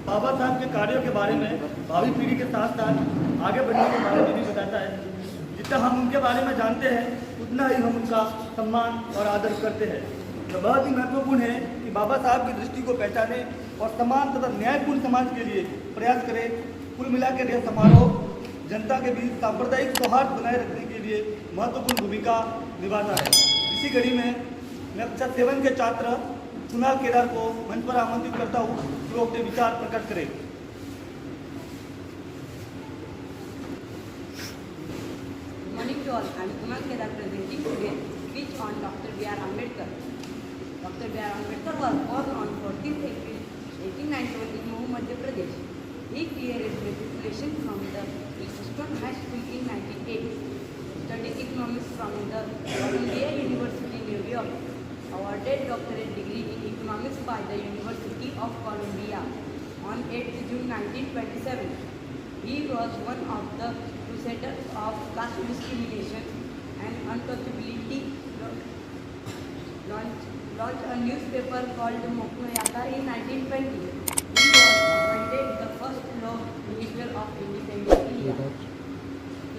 बाबा साहब के कार्यों के बारे में भावी पीढ़ी के साथ साथ आगे बढ़ने के बारे में भी बताता है। जितना हम उनके बारे में जानते हैं उतना ही हम उनका सम्मान और आदर करते हैं। तो बहुत ही महत्वपूर्ण है कि बाबा साहब की दृष्टि को पहचाने और समान तथा न्यायपूर्ण समाज के लिए प्रयास करें। कुल मिलाकर यह समारोह जनता के बीच सांप्रदायिक सौहार्द बनाए रखने के लिए महत्वपूर्ण भूमिका निभाता है। इसी कड़ी में मैं कक्षा 7 के छात्र कुणाल केदार को मंच पर आमंत्रित करता हूँ कि वो अपने विचार प्रकट करें। Good morning to all. I am Kunal Kedar presenting today speech on Dr. B.R. Ambedkar. Dr. B.R. Ambedkar was born on 14th April 1891 in Mahoo, Madhya Pradesh. He cleared matriculation from the Eastern High School in 1908. Studied economics from the Columbia University, New York. Awarded doctorate degree in economics by the University of Columbia on 8th June 1927. He was one of the crusaders of caste discrimination and untouchability. Launched a newspaper called Mokno in 1920. He was appointed the first law minister of independent India.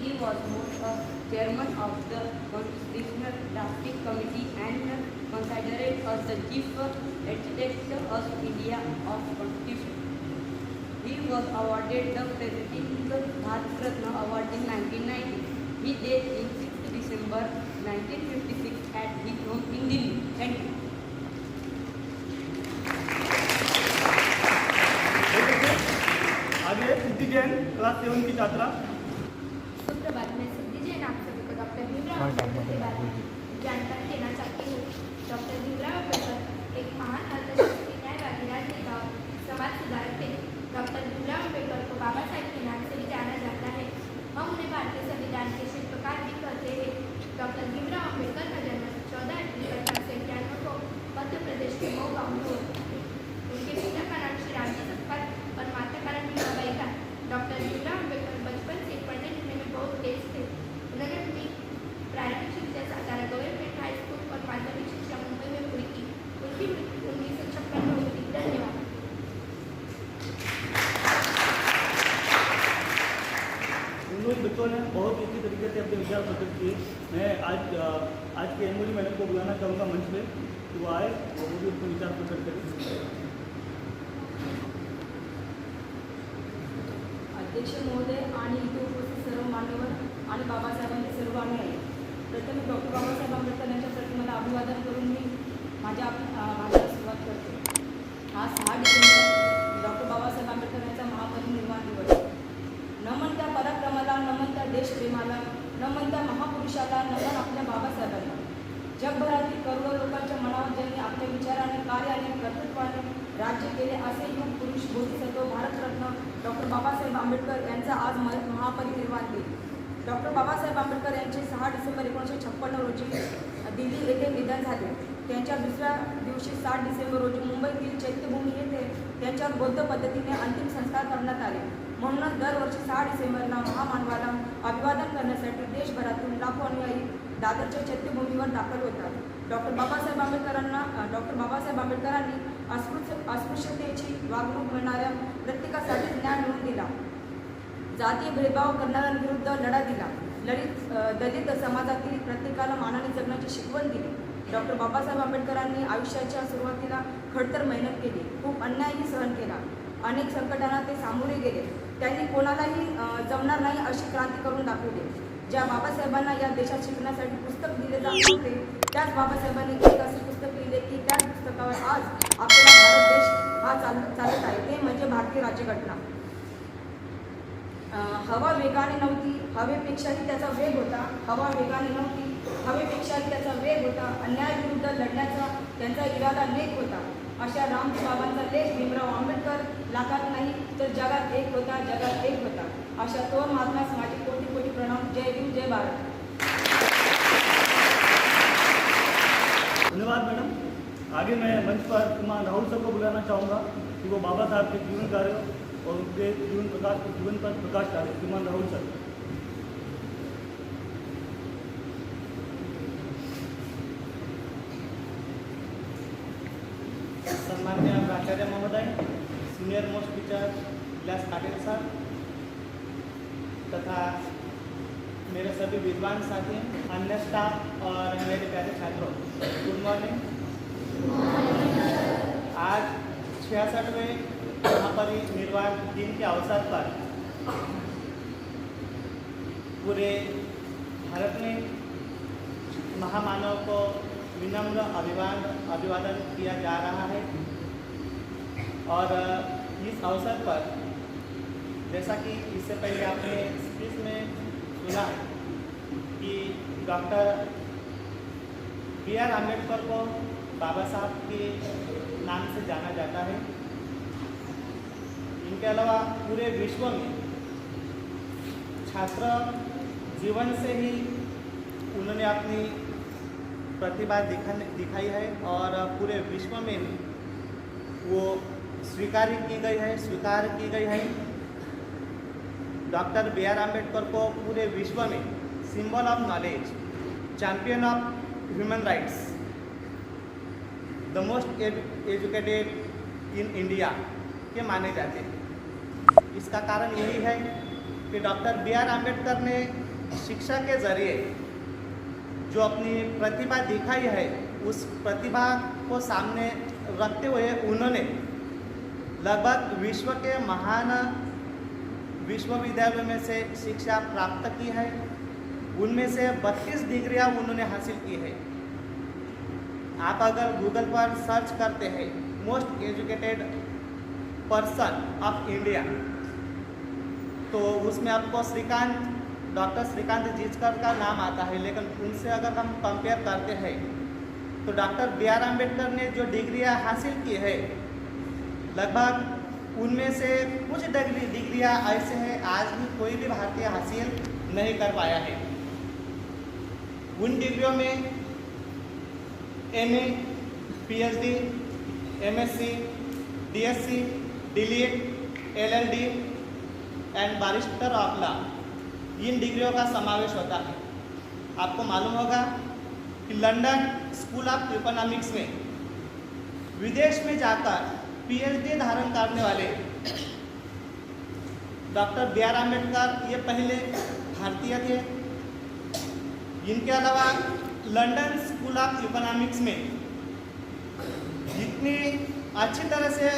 He was both a chairman of the Constitutional Drafting Committee and considered as the chief architect of India of Constitution. He was awarded the President Bharat Ratna Award in 1990. He died in 6th December 1956 at his home in Delhi. Thank you. आगे सिद्धि Jain class 7 की छात्रा। सुप्रभात, मैं सिद्धि जैन आप सभी को doctor Bhimrao Ambedkar के बारे में जानकारी देना चाहती हूँ। डॉक्टर भीमराव अम्बेडकर एक महान अर्थशास्त्री, न्यायवादी, राजनेता और समाज सुधारक थे। डॉक्टर भीमराव अम्बेडकर को बाबा साहेब के नाम से भी जाना जाता है। हम उन्हें भारतीय संविधान के शिल्पकार भी कहते हैं। डॉक्टर भीमराव अम्बेडकर का जन्म 14 अप्रैल 1891 को मध्य प्रदेश के मऊ गाँव में हुआ। उनके पिता का नाम श्री रामजी सतपाल और माता का नाम मीराबाई था। डॉक्टर भीमराव अम्बेडकर बचपन से पढ़ने लिखने में बहुत तेज थे। उन्होंने अपनी प्रारंभिक शिक्षा सातारा गवर्नमेंट हाई स्कूल और माध्यमिक शिक्षा मुंबई में पूरी की। उनकी मृत्यु 1956 में हुई। धन्यवाद। उन बच्चों ने बहुत अच्छी तरीके से अपने विचार प्रकट किए। मैं आज के एमओडी मैडम को बुलाना चाहूँगा मंच पे कि वो आए और वो भी अपने विचार प्रकट करें। अध्यक्ष महोदय आणि इथे उपस्थित सर्व मान्यवर आणि बाबासाहेबांचे सर्व अनुयायी, प्रथम डॉक्टर बाबासाहेब आंबेडकर यांच्या प्रतिमेला अभिवादन करून मी माझ्या सुरुवात करते। आज 6 डिसेंबर डॉक्टर बाबासाहेब आंबेडकर यांचा महापरिनिर्वाण दिवस। नमन त्या पराक्रमाला, नमन त्या देशप्रेमाला, नमन त्या महापुरुषाला, नमन आपल्या बाबासाहेबांना। जगभरातील करोडो लोकांच्या मनावर ज्यांनी आपल्या विचाराने, कार्याने, कर्तृत्वाने राज्य केले असे युग पुरुष बोधिसत्व भारतरत्न डॉक्टर बाबासाहेब आंबेडकर यांचा आज महापरिनिर्वाण दिन। डॉक्टर बाबासाहेब आंबेडकर यांचे 6 डिसेंबर 1956 रोजी दिल्ली येथे निधन झाले। त्यांच्या दुसऱ्या दिवशी 7 डिसेंबर रोजी मुंबईतील चैत्यभूमी येथे त्यांच्यावर बौद्ध पद्धतीने अंतिम संस्कार करण्यात आले। म्हणूनच दरवर्षी 6 डिसेंबरला महामानवाला अभिवादन करण्यासाठी देशभरातून लाखो अनुयायी दादरच्या चैत्यभूमीवर दाखल होतात। डॉक्टर बाबासाहेब आंबेडकरांनी अस्पृश्यतेची वागणूक मिळणाऱ्या प्रत्येकासाठी न्याय मिळवून दिला। जातीय भेदभाव करणाऱ्यांविरुद्ध लढा दिला। दलित समाजातील प्रत्येकाला मानाने जगण्याची शिकवण दिली। डॉक्टर बाबासाहेब आंबेडकरांनी आयुष्याच्या सुरुवातीला खडतर मेहनत केली, खूप अन्यायही सहन केला, अनेक संकटांना ते सामोरे गेले। त्यांनी कोणालाही जमणार नाही अशी क्रांती करून दाखवली। ज्या बाबासाहेबांना या देशात शिकण्यासाठी पुस्तक दिले जात नव्हते, त्याच बाबासाहेबांनी एक असे पुस्तक लिहिले की त्याच पुस्तकावर आज आपला भारत देश हा चालत आहे, ते म्हणजे भारतीय राज्यघटना। हवा वेगाने नव्हती, हवेपेक्षाही त्याचा वेग होता। हवा वेगाने नव्हती, हवेपेक्षाही त्याचा वेग होता। अन्यायाविरुद्ध लढण्याचा त्यांचा इरादा नेक होता। अशा रामजी बाबांचा लेख भीमराव आंबेडकर लाखात नाही तर जगात एक होता, जगात एक होता। अशा थोर महात्म्यास माझे कोटी कोटी प्रणाम। जय भीम, जय भारत। धन्यवाद मैडम। आगे मैं मंच पर श्रीमान राहुल सर को बुलाना चाहूँगा कि वो बाबा साहब के जीवन कार्य और उनके जीवन पर प्रकाश डालें। श्रीमान राहुल सर। आचार्य महोदय, सीनियर मोस्ट टीचर विलास पाटिल सर तथा मेरे सभी विद्वान साथी, अन्य स्टाफ और मेरे प्यारे छात्रों, गुड मॉर्निंग। आज 66वें महापरिनिर्वाण दिन के अवसर पर पूरे भारत में महामानव को विनम्र अभिवादन किया जा रहा है। और इस अवसर पर जैसा कि इससे पहले आपने स्पीच में सुना कि डॉक्टर B.R. अम्बेडकर को बाबा साहब के नाम से जाना जाता है। इनके अलावा पूरे विश्व में छात्र जीवन से ही उन्होंने अपनी प्रतिभा दिखाई है और पूरे विश्व में वो स्वीकार की गई है। Doctor B.R. अम्बेडकर को पूरे विश्व में symbol of knowledge, champion of human rights, the most educated in India के माने जाते हैं। इसका कारण यही है कि डॉक्टर B.R. अम्बेडकर ने शिक्षा के जरिए जो अपनी प्रतिभा दिखाई है, उस प्रतिभा को सामने रखते हुए उन्होंने लगभग विश्व के महान विश्वविद्यालयों में से शिक्षा प्राप्त की है। उनमें से 32 डिग्रियां उन्होंने हासिल की है। आप अगर गूगल पर सर्च करते हैं most educated person of India, तो उसमें आपको डॉक्टर श्रीकांत जिचकर का नाम आता है। लेकिन उनसे अगर हम कंपेयर करते हैं तो डॉक्टर B.R. अम्बेडकर ने जो डिग्रियां हासिल की है, लगभग उनमें से कुछ डिग्रियां ऐसे हैं आज भी कोई भी भारतीय हासिल नहीं कर पाया है। उन डिग्रियों में MA, PhD, MSc, DSc, DLED, LLD and barrister of law, इन डिग्रियों का समावेश होता है। आपको मालूम होगा कि लंदन स्कूल ऑफ इकोनॉमिक्स में विदेश में जाकर PhD धारण करने वाले डॉक्टर B.R. अम्बेडकर ये पहले भारतीय थे। इनके अलावा लंदन स्कूल ऑफ इकोनॉमिक्स में इतनी अच्छी तरह से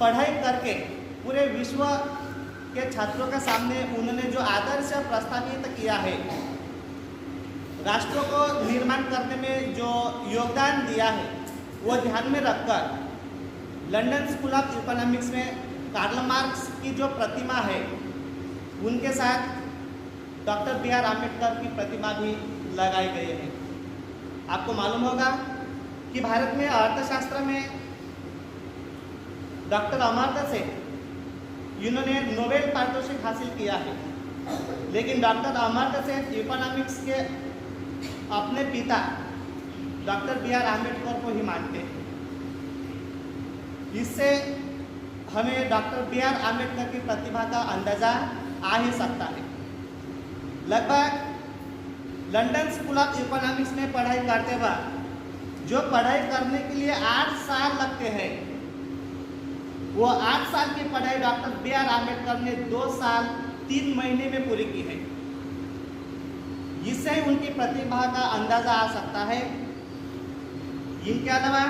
पढ़ाई करके पूरे विश्व के छात्रों के सामने उन्होंने जो आदर्श प्रस्तावित किया है, राष्ट्रों को निर्माण करने में जो योगदान दिया है, वो ध्यान में रखकर लंदन स्कूल ऑफ इकोनॉमिक्स में कार्ल मार्क्स की जो प्रतिमा है, उनके साथ डॉक्टर B.R. अम्बेडकर की प्रतिमा भी लगाई गई है। आपको मालूम होगा कि भारत में अर्थशास्त्र में डॉक्टर अमर्त्य सेन, इन्होंने नोबेल पारितोषिक हासिल किया है। लेकिन डॉक्टर अमर्त्य सेन इकोनॉमिक्स के अपने पिता डॉक्टर B.R. अम्बेडकर को ही मानते हैं। इससे हमें डॉक्टर B.R. अम्बेडकर की प्रतिभा का अंदाजा आ ही सकता है। लगभग लंदन स्कूल ऑफ इकोनॉमिक्स में पढ़ाई करते वक्त जो पढ़ाई करने के लिए 8 साल लगते हैं, वो 8 साल की पढ़ाई डॉक्टर B.R. अम्बेडकर ने 2 साल 3 महीने में पूरी की है। इससे उनकी प्रतिभा का अंदाजा आ सकता है। इनके अलावा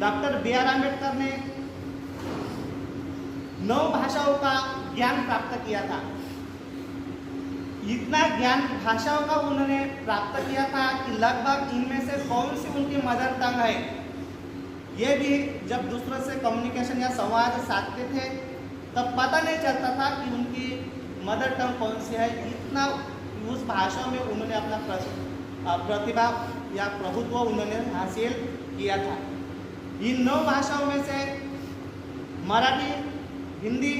डॉक्टर B.R. अम्बेडकर ने 9 भाषाओं का ज्ञान प्राप्त किया था। इतना ज्ञान भाषाओं का उन्होंने प्राप्त किया था कि लगभग इनमें से कौन सी उनकी मदर टंग है, ये भी जब दूसरों से कम्युनिकेशन या संवाद साधते थे तब पता नहीं चलता था कि उनकी मदर टंग कौन सी है। इतना उस भाषा में उन्होंने अपना प्रतिभा या प्रभुत्व उन्होंने हासिल किया था। इन 9 भाषाओं में से मराठी, हिंदी,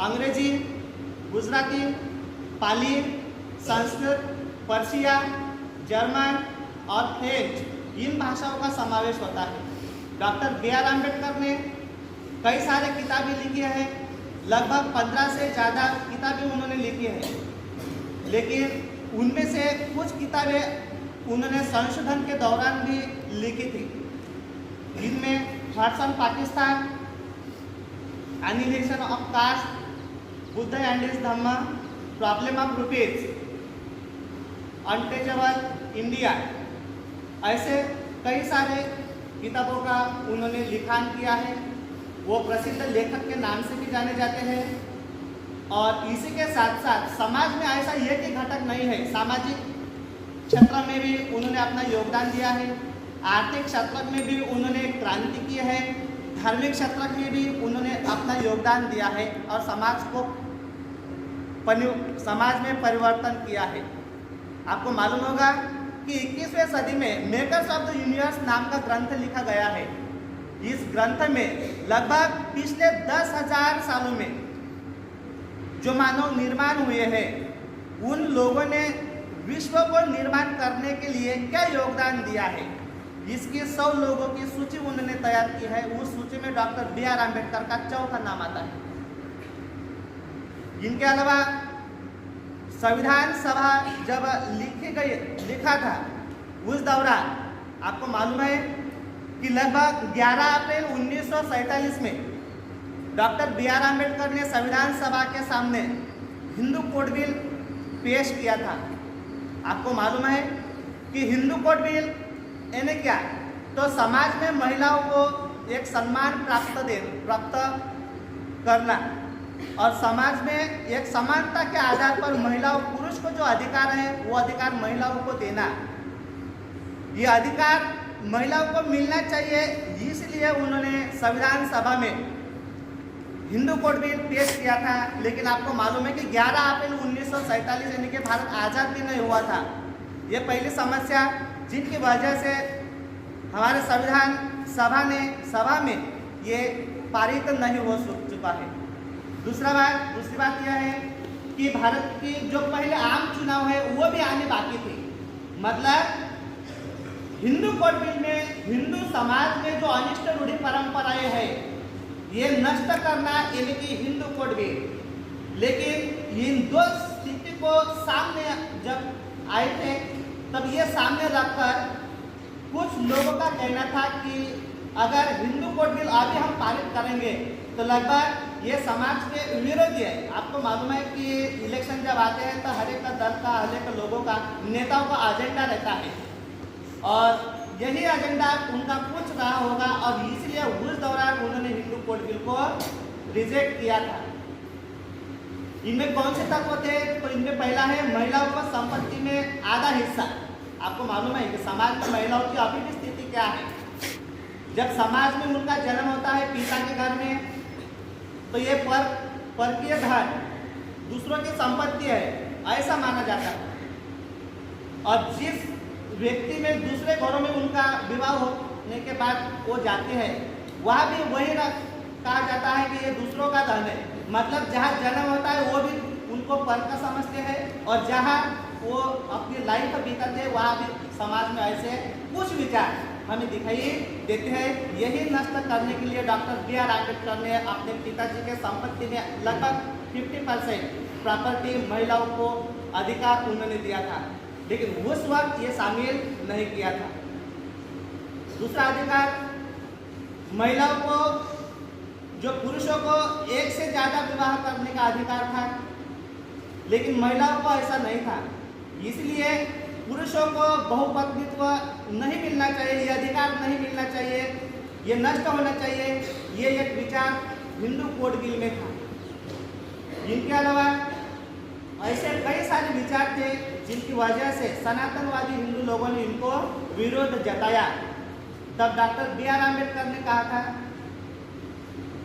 अंग्रेजी, गुजराती, पाली, संस्कृत, पर्शिया, जर्मन और फ्रेंच, इन भाषाओं का समावेश होता है। Doctor B.R. अम्बेडकर ने कई सारे किताबें लिखी हैं, लगभग 15 से ज़्यादा किताबें उन्होंने लिखी हैं। लेकिन उनमें से कुछ किताबें उन्होंने संशोधन के दौरान भी लिखी थी। जिनमें thoughts on Pakistan, annihilation of caste, Buddha and his Dhamma, problem of rupees, untouchable India, ऐसे कई सारे किताबों का उन्होंने लिखान किया है। वो प्रसिद्ध लेखक के नाम से भी जाने जाते हैं। और इसी के साथ साथ समाज में ऐसा एक ही घटक नहीं है, सामाजिक क्षेत्र में भी उन्होंने अपना योगदान दिया है, आर्थिक क्षेत्र में भी उन्होंने क्रांति की है, धार्मिक क्षेत्र में भी उन्होंने अपना योगदान दिया है और समाज में परिवर्तन किया है। आपको मालूम होगा कि 21वीं सदी में मेकर्स ऑफ द यूनिवर्स नाम का ग्रंथ लिखा गया है। इस ग्रंथ में लगभग पिछले 10,000 सालों में जो मानव निर्माण हुए हैं, उन लोगों ने विश्व को निर्माण करने के लिए क्या योगदान दिया है, इसकी 100 लोगों की सूची उन्होंने तैयार की है। उस सूची में डॉक्टर B.R. अम्बेडकर का चौथा नाम आता है। इनके अलावा संविधान सभा जब लिखा था, उस दौरान आपको मालूम है कि लगभग 11 अप्रैल 1947 में डॉक्टर B.R. अम्बेडकर ने संविधान सभा के सामने हिंदू कोड बिल पेश किया था। आपको मालूम है कि हिंदू कोड बिल यानी क्या, तो समाज में महिलाओं को एक सम्मान प्राप्त करना और समाज में एक समानता के आधार पर महिलाओं पुरुष को जो अधिकार है वो अधिकार महिलाओं को देना, ये अधिकार महिलाओं को मिलना चाहिए। इसलिए उन्होंने संविधान सभा में हिंदू कोड बिल पेश किया था। लेकिन आपको मालूम है कि 11 अप्रैल 1947 यानी कि भारत आज़ाद भी नहीं हुआ था। ये पहली समस्या जिनकी वजह से हमारे संविधान सभा में ये पारित नहीं हो चुका है। दूसरी बात यह है कि भारत की जो पहले आम चुनाव है वो भी आने बाकी थे। मतलब हिंदू कोड बिल में हिंदू समाज में जो अनिष्ट रूढ़ी परंपराएं हैं ये नष्ट करना यानी कि हिंदू कोड बिल। लेकिन इन दो स्थिति को सामने जब आए थे तब ये सामने रखकर कुछ लोगों का कहना था कि अगर हिंदू कोड बिल अभी हम पारित करेंगे तो लगभग ये समाज के विरोधी है। आपको मालूम है कि इलेक्शन जब आते हैं तो हर एक दल का, हर एक लोगों का, नेताओं का एजेंडा रहता है और यही एजेंडा उनका कुछ रहा होगा और इसलिए उस दौरान उन्होंने हिंदू कोड बिल को रिजेक्ट किया था। इनमें कौन से तत्व थे? तो इनमें पहला है महिलाओं को संपत्ति में आधा हिस्सा। आपको मालूम है कि समाज में महिलाओं की अभी भी स्थिति क्या है। जब समाज में उनका जन्म होता है पिता के घर में तो ये परकीय धन दूसरों की संपत्ति है ऐसा माना जाता है। और जिस व्यक्ति में दूसरे घरों में उनका विवाह होने के बाद वो जाते हैं वहाँ भी वही कहा जाता है कि ये दूसरों का धन है। मतलब जहाँ जन्म होता है वो भी उनको पर का समझते हैं और जहाँ वो अपनी लाइफ बीतते हैं वहाँ भी समाज में ऐसे कुछ विचार हमें दिखाई देते हैं। यही नष्ट करने के लिए डॉक्टर B.R. अम्बेडकर ने अपने पिताजी के संपत्ति में लगभग 50% प्रॉपर्टी महिलाओं को अधिकार उन्होंने दिया था, लेकिन उस वक्त ये शामिल नहीं किया था। दूसरा अधिकार महिलाओं को, जो पुरुषों को एक से ज़्यादा विवाह करने का अधिकार था, लेकिन महिलाओं को ऐसा नहीं था। इसलिए पुरुषों को बहुपत्नीत्व नहीं मिलना चाहिए, ये अधिकार नहीं मिलना चाहिए, ये नष्ट होना चाहिए। ये एक विचार हिंदू कोड बिल में था। इनके अलावा ऐसे कई सारे विचार थे जिनकी वजह से सनातनवादी हिंदू लोगों ने इनको विरोध जताया। तब डॉक्टर B.R. अम्बेडकर ने कहा था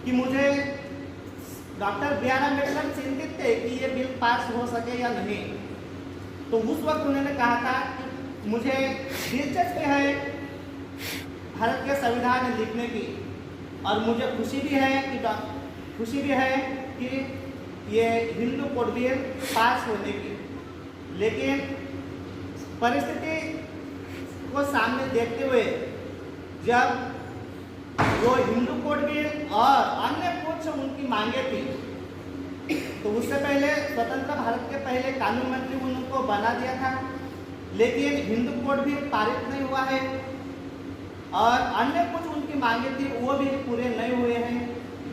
कि मुझे डॉक्टर B.R. अम्बेडकर चिंतित थे कि ये बिल पास हो सके या नहीं। तो उस वक्त उन्होंने कहा था कि मुझे दिलचस्पी है भारत के संविधान लिखने की और मुझे खुशी भी है कि ये हिंदू कोड बिल पास होने की। लेकिन परिस्थिति को सामने देखते हुए जब वो हिंदू कोड बिल और अन्य कुछ उनकी मांगे थी तो उससे पहले स्वतंत्र भारत के पहले कानून मंत्री उनको बना दिया था, लेकिन हिंदू कोड बिल पारित नहीं हुआ है और अन्य कुछ की मांगे थी वो भी पूरे नहीं हुए हैं,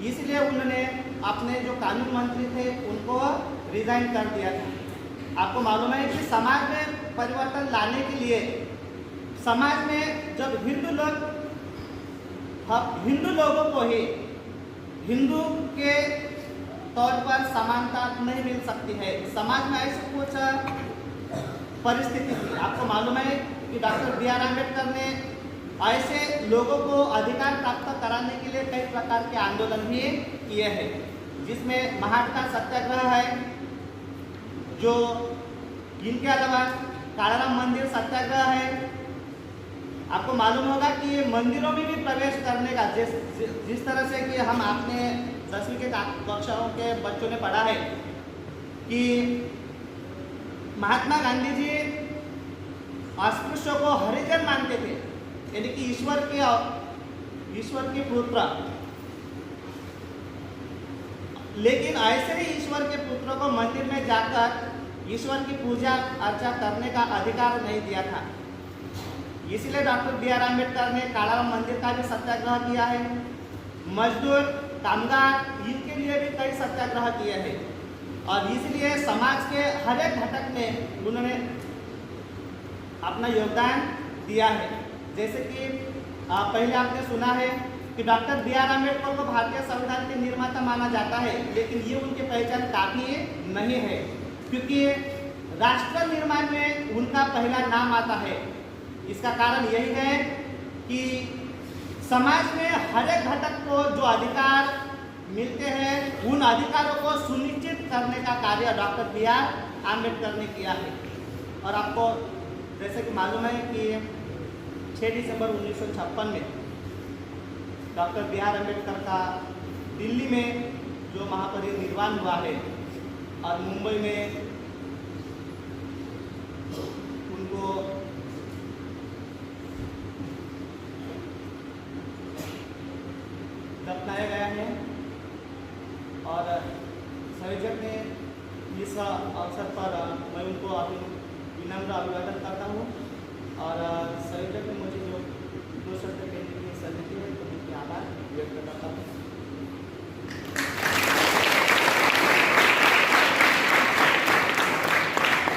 इसलिए उन्होंने अपने जो कानून मंत्री थे उनको रिजाइन कर दिया था। आपको मालूम है कि समाज में परिवर्तन लाने के लिए समाज में जब हिंदू लोगों को ही हिंदू के तौर पर समानता नहीं मिल सकती है, समाज में ऐसी कुछ परिस्थिति थी। आपको मालूम है कि डॉक्टर बी आर अम्बेडकर ने ऐसे लोगों को अधिकार प्राप्त कराने के लिए कई प्रकार के आंदोलन भी किए हैं, जिसमें महाटका सत्याग्रह है, जो इनके अलावा कालाराम मंदिर सत्याग्रह है। आपको मालूम होगा कि ये मंदिरों में भी प्रवेश करने का जिस तरह से कि हम अपने 10वीं के कक्षाओं के बच्चों ने पढ़ा है कि महात्मा गांधी जी अस्पृश्यों को हरिजन मानते थे, यानी कि ईश्वर के पुत्र। लेकिन ऐसे ही ईश्वर के पुत्रों को मंदिर में जाकर ईश्वर की पूजा अर्चा करने का अधिकार नहीं दिया था। इसलिए डॉक्टर बी आर अम्बेडकर ने कालाराम मंदिर का भी सत्याग्रह किया है। मजदूर, कामगार, इनके लिए भी कई सत्याग्रह किए हैं और इसलिए समाज के हर एक घटक में उन्होंने अपना योगदान दिया है। जैसे कि पहले आपने सुना है कि डॉक्टर बी आर अम्बेडकर को भारतीय संविधान के निर्माता माना जाता है, लेकिन ये उनकी पहचान काफ़ी नहीं है, क्योंकि राष्ट्र निर्माण में उनका पहला नाम आता है। इसका कारण यही है कि समाज में हर एक घटक को जो अधिकार मिलते हैं, उन अधिकारों को सुनिश्चित करने का कार्य डॉक्टर बी आर अम्बेडकर ने किया है। और आपको जैसे कि मालूम है कि 6 दिसंबर 1956 में डॉक्टर बी आर अम्बेडकर का दिल्ली में जो महापरिनिर्वाण हुआ है और मुंबई में उनको दफनाया गया है। और संयोजक ने इस अवसर पर मैं उनको विनम्र अभिवादन करता हूँ और संयोजक ने मुझे जो 2 शब्द कहने के लिए सलाह दी है तो उनकी आभार व्यक्त करता हूँ।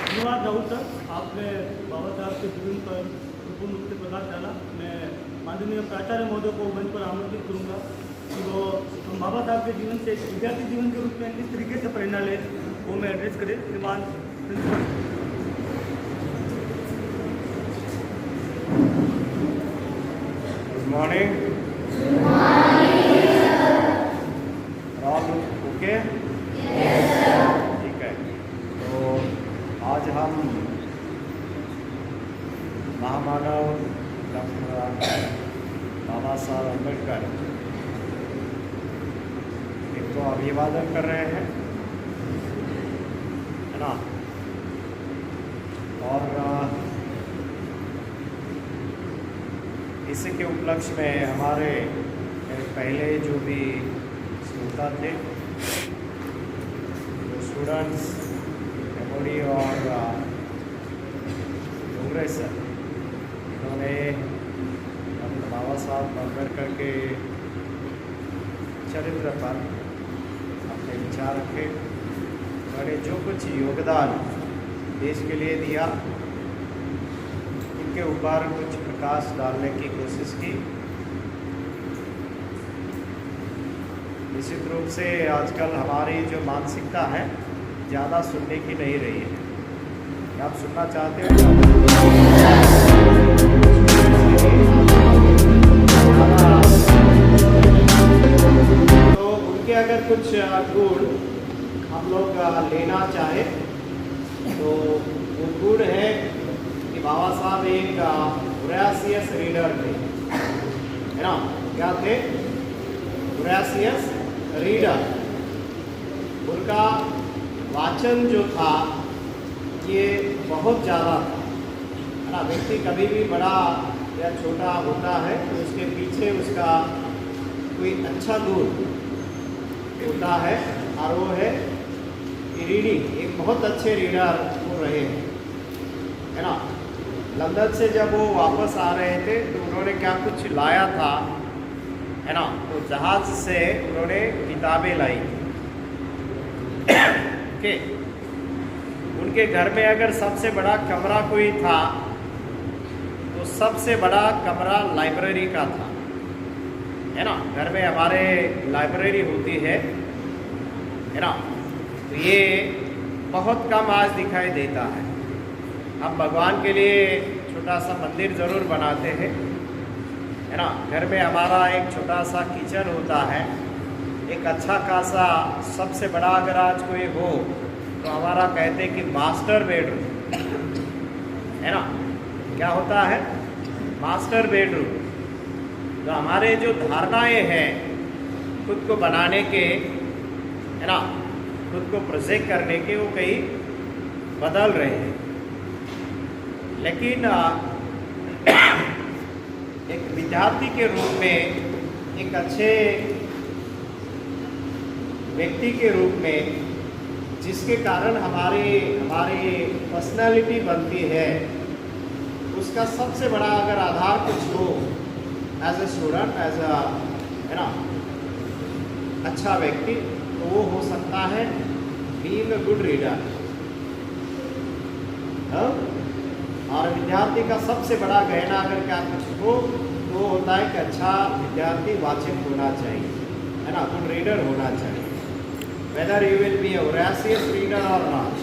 धन्यवाद राहुल सर, आपने बाबा साहब के जीवन पर पूर्ण रूप से प्रकाश डाला। मैं माननीय प्राचार्य महोदय को मंच पर आमंत्रित करूँगा कि वो हम बाबा साहब के जीवन से विद्यार्थी जीवन के रूप में किस तरीके से प्रेरणा ले, वो मैं एड्रेस करें। श्रीमान principal. Good morning. All okay? Yes, sir. ठीक है, तो आज हम महामानव डॉक्टर बाबा साहब अम्बेडकर इनको अभिवादन कर रहे हैं, है ना। और इसी के उपलक्ष्य में हमारे पहले जो भी श्रोता थे, जो स्टूडेंट्स मेमोरी और कांग्रेस सर, इन्होंने डॉक्टर बाबा साहब अम्बेडकर के चरित्र पर अपने विचार रखे। उन्होंने जो कुछ योगदान देश के लिए दिया, इनके ऊपर कुछ प्रकाश डालने की कोशिश की। निश्चित रूप से आजकल हमारी जो मानसिकता है ज़्यादा सुनने की नहीं रही है। क्या आप सुनना चाहते हो? तो उनके अगर कुछ गुण हम लोग लेना चाहे तो वो गुण है कि बाबा साहब एक वोरासियस रीडर थे, है ना। क्या थे? वोरासियस रीडर। उनका वाचन जो था ये बहुत ज़्यादा था, है ना। व्यक्ति कभी भी बड़ा या छोटा होता है तो उसके पीछे उसका कोई अच्छा गुण होता है, और वो है कि रीडिंग। एक बहुत अच्छे रीडर वो रहे हैं, है ना। लंदन से जब वो वापस आ रहे थे तो उन्होंने क्या कुछ लाया था है ना, तो जहाज से उन्होंने किताबें लाई ओके। उनके घर में अगर सबसे बड़ा कमरा कोई था तो सबसे बड़ा कमरा लाइब्रेरी का था, है ना। घर में हमारे लाइब्रेरी होती है ना। तो ये बहुत कम आज दिखाई देता है। हम भगवान के लिए छोटा सा मंदिर ज़रूर बनाते हैं, है ना। घर में हमारा एक छोटा सा किचन होता है, एक अच्छा खासा सबसे बड़ा अगर आज कोई हो तो हमारा कहते हैं कि मास्टर बेडरूम, है ना। क्या होता है? Master bedroom. तो हमारे जो धारणाएं हैं खुद को बनाने के, है ना, खुद को प्रोजेक्ट करने के, वो कहीं बदल रहे हैं। लेकिन एक विद्यार्थी के रूप में, एक अच्छे व्यक्ति के रूप में, जिसके कारण हमारी पर्सनालिटी बनती है, उसका सबसे बड़ा अगर आधार कुछ हो as a student, as a, है ना, अच्छा व्यक्ति, तो वो हो सकता है बीइंग अ गुड रीडर। और विद्यार्थी का सबसे बड़ा गहना अगर क्या कुछ हो तो होता है कि अच्छा विद्यार्थी वाचक होना चाहिए, है ना, गुड रीडर होना चाहिए। Whether you will be a voracious reader और नॉट,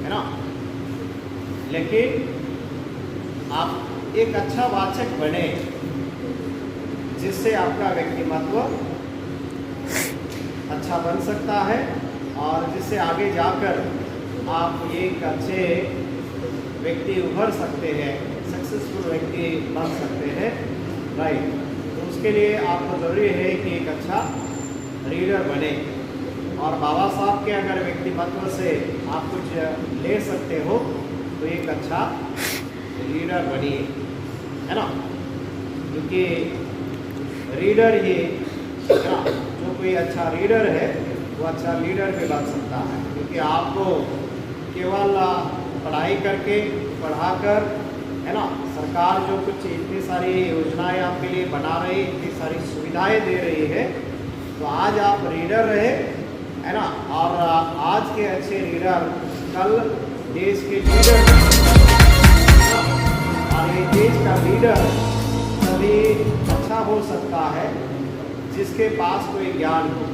है ना। लेकिन आप एक अच्छा वाचक बने जिससे आपका व्यक्तिमत्व अच्छा बन सकता है और जिससे आगे जाकर आप एक अच्छे व्यक्ति उभर सकते हैं, सक्सेसफुल व्यक्ति बन सकते हैं, राइट। तो उसके लिए आपको ज़रूरी है कि एक अच्छा रीडर बने। और बाबा साहब के अगर व्यक्तिमत्व से आप कुछ ले सकते हो तो एक अच्छा रीडर बनिए, है ना। क्योंकि रीडर ही, है ना, जो कोई अच्छा रीडर है वो अच्छा लीडर भी बन सकता है। क्योंकि आपको केवल पढ़ाई करके, पढ़ाकर, है ना, सरकार जो कुछ इतनी सारी योजनाएं आपके लिए बना रही, इतनी सारी सुविधाएं दे रही है, तो आज आप रीडर रहे, है ना। और आज के अच्छे रीडर कल देश के लीडर, और ये देश का लीडर तभी अच्छा हो सकता है जिसके पास कोई ज्ञान हो,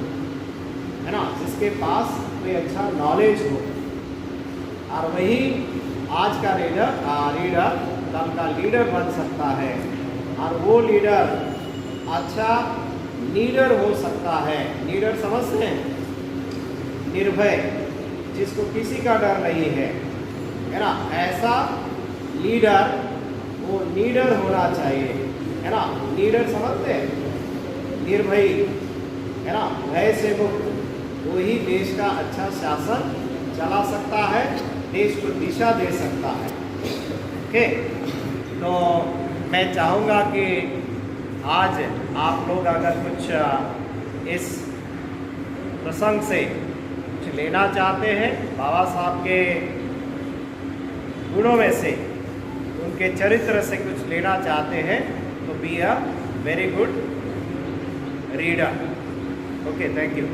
है ना, जिसके पास कोई अच्छा नॉलेज हो। और वही आज का रीडर कल का लीडर बन सकता है। और वो लीडर अच्छा लीडर हो सकता है। लीडर समझते हैं? निर्भय, जिसको किसी का डर नहीं है ना, ऐसा लीडर, वो लीडर होना चाहिए, है ना। लीडर समझते हैं? निर्भयी, है ना, भय से मुक्त। वही देश का अच्छा शासन चला सकता है, देश को दिशा दे सकता है। ओके, तो मैं चाहूँगा कि आज आप लोग अगर कुछ इस प्रसंग से कुछ लेना चाहते हैं, बाबा साहब के गुणों में से, उनके चरित्र से कुछ लेना चाहते हैं, तो be a very good reader. Okay, thank you.